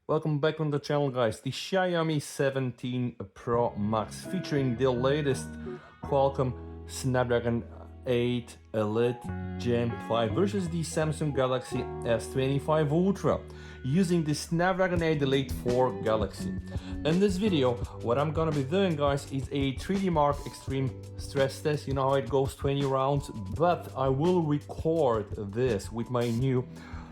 Welcome back on the channel, guys. The Xiaomi 17 Pro Max featuring the latest Qualcomm Snapdragon 8 Elite Gen 5 versus the Samsung Galaxy S25 Ultra using the Snapdragon 8 Elite 4 Galaxy. In this video, what I'm gonna be doing, guys, is a 3D Mark Extreme stress test. You know how it goes, 20 rounds, but I will record this with my new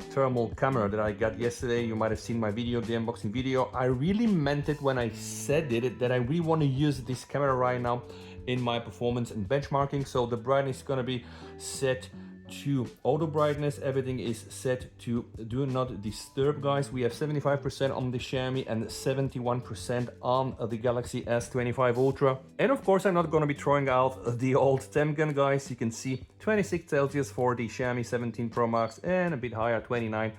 thermal camera that I got yesterday. You might have seen my video, the unboxing video. I really meant it when I said it, that I really want to use this camera right now in my performance and benchmarking. So the brightness is going to be set to auto brightness. Everything is set to do not disturb, guys. We have 75% on the Xiaomi and 71% on the Galaxy S25 Ultra. And of course, I'm not going to be throwing out the old temp gun, guys. You can see 26 Celsius for the Xiaomi 17 Pro Max and a bit higher, 29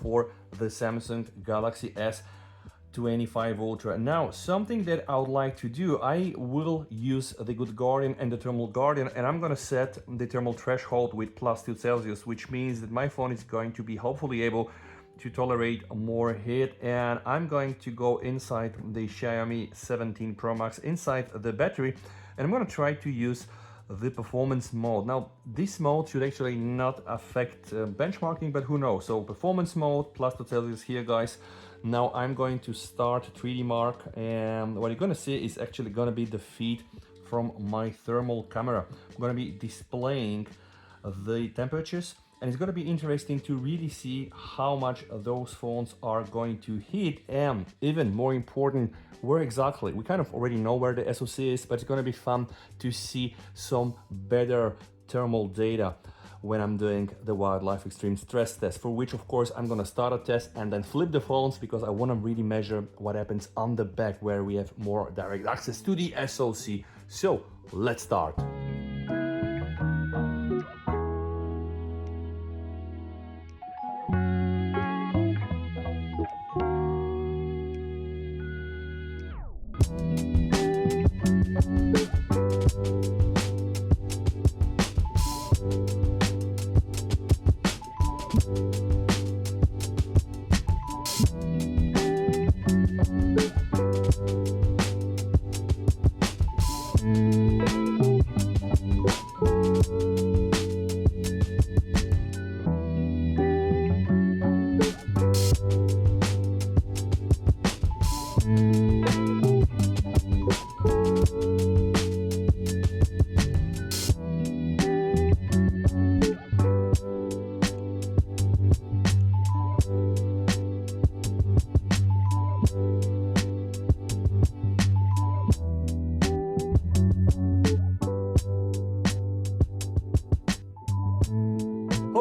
for the Samsung Galaxy S25 Ultra. Now, something that I would like to do, I will use the Good Guardian and the Thermal Guardian, and I'm gonna set the thermal threshold with +2 Celsius, which means that my phone is going to be hopefully able to tolerate more heat. And I'm going to go inside the Xiaomi 17 Pro Max, inside the battery, and I'm gonna try to use the performance mode. Now, this mode should actually not affect benchmarking, but who knows? So performance mode, +2 Celsius here, guys. Now I'm going to start 3D Mark, and what you're gonna see is actually gonna be the feed from my thermal camera. I'm gonna be displaying the temperatures, and it's gonna be interesting to really see how much those phones are going to heat, and even more important, where exactly. We kind of already know where the SoC is, but it's gonna be fun to see some better thermal data when I'm doing the Wildlife Extreme stress test, for which of course I'm gonna start a test and then flip the phones, because I wanna really measure what happens on the back where we have more direct access to the SoC. So let's start.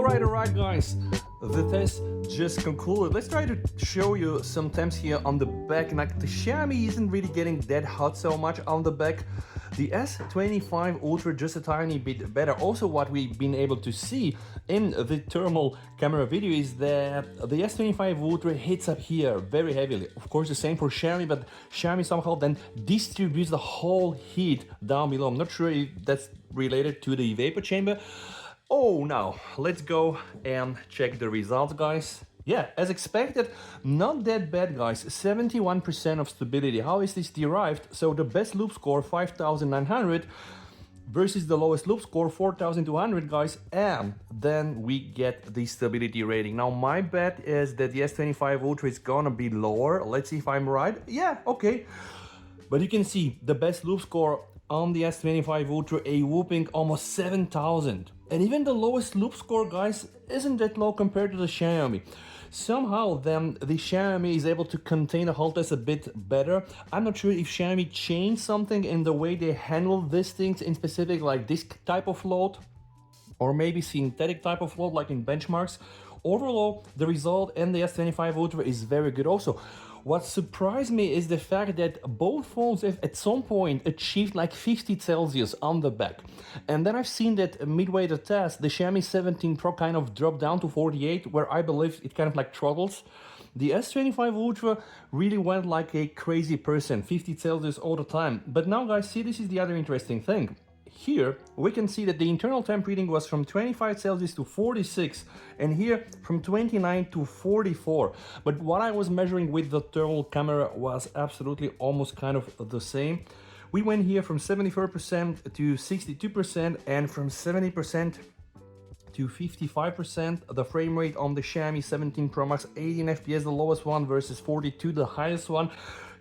Alright guys, the test just concluded. Let's try to show you some temps here on the back. Like, the Xiaomi isn't really getting that hot so much on the back. The S25 Ultra just a tiny bit better. Also, what we've been able to see in the thermal camera video is that the S25 Ultra hits up here very heavily. Of course, the same for Xiaomi, but Xiaomi somehow then distributes the whole heat down below. I'm not sure if that's related to the vapor chamber. Oh, now let's go and check the results, guys. Yeah, as expected, not that bad, guys. 71% of stability. How is this derived? So the best loop score, 5,900, versus the lowest loop score, 4,200, guys, and then we get the stability rating. Now, my bet is that the S25 Ultra is gonna be lower. Let's see if I'm right. Yeah, okay. But you can see the best loop score on the S25 Ultra, a whooping almost 7,000. And even the lowest loop score, guys, isn't that low compared to the Xiaomi. Somehow then the Xiaomi is able to contain the whole test a bit better. I'm not sure if Xiaomi changed something in the way they handle these things, in specific like this type of load, or maybe synthetic type of load like in benchmarks. Overall, the result in the S25 Ultra is very good also. What surprised me is the fact that both phones have at some point achieved like 50 Celsius on the back. And then I've seen that midway the test, the Xiaomi 17 Pro kind of dropped down to 48, where I believe it kind of like throttles. The S25 Ultra really went like a crazy person, 50 Celsius all the time. But now, guys, see, this is the other interesting thing. here we can see that the internal temp reading was from 25 Celsius to 46, and here from 29 to 44. But what I was measuring with the thermal camera was absolutely almost kind of the same. We went here from 74% to 62% and from 70% to 55%. The frame rate on the Xiaomi 17 Pro Max, 18 FPS the lowest one versus 42 the highest one,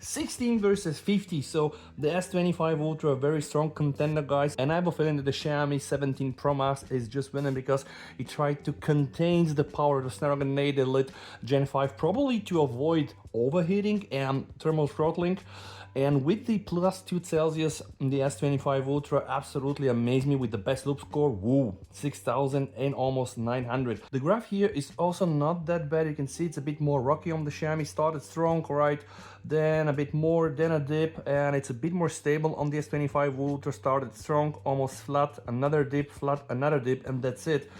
16 versus 50. So the S25 Ultra, a very strong contender, guys, and I have a feeling that the Xiaomi 17 Pro Max is just winning because it tried to contain the power of the Snapdragon 8 Elite Gen 5, probably to avoid overheating and thermal throttling. And with the +2 Celsius, the S25 Ultra absolutely amazed me with the best loop score, woo, 6000 and almost 900. The graph here is also not that bad. You can see it's a bit more rocky on the Xiaomi. Started strong, right? Then a bit more, then a dip, and it's a bit more stable on the S25 Ultra. Started strong, almost flat, another dip, flat, another dip, and that's it.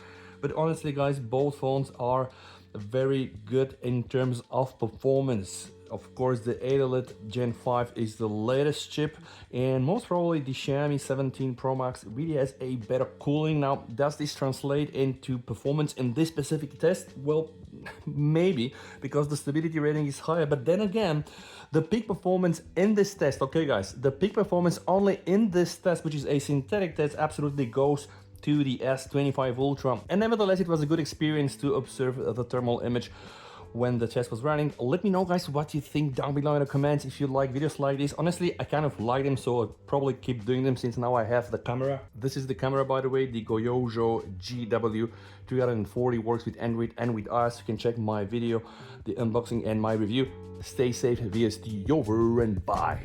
But honestly, guys, both phones are very good in terms of performance. Of course, the 8 Elite Gen 5 is the latest chip, and most probably the Xiaomi 17 Pro Max really has a better cooling. Now, does this translate into performance in this specific test? Well, maybe, because the stability rating is higher, but then again, the peak performance in this test, okay guys, the peak performance only in this test, which is a synthetic test, absolutely goes to the S25 Ultra. And nevertheless, it was a good experience to observe the thermal image when the test was running. Let me know, guys, what you think down below in the comments. If you like videos like this, honestly, I kind of like them, so I'll probably keep doing them since now I have the camera. This is the camera, by the way, the Goyojo GW340, works with Android and with iOS. You can check my video, the unboxing and my review. Stay safe, VST over and bye.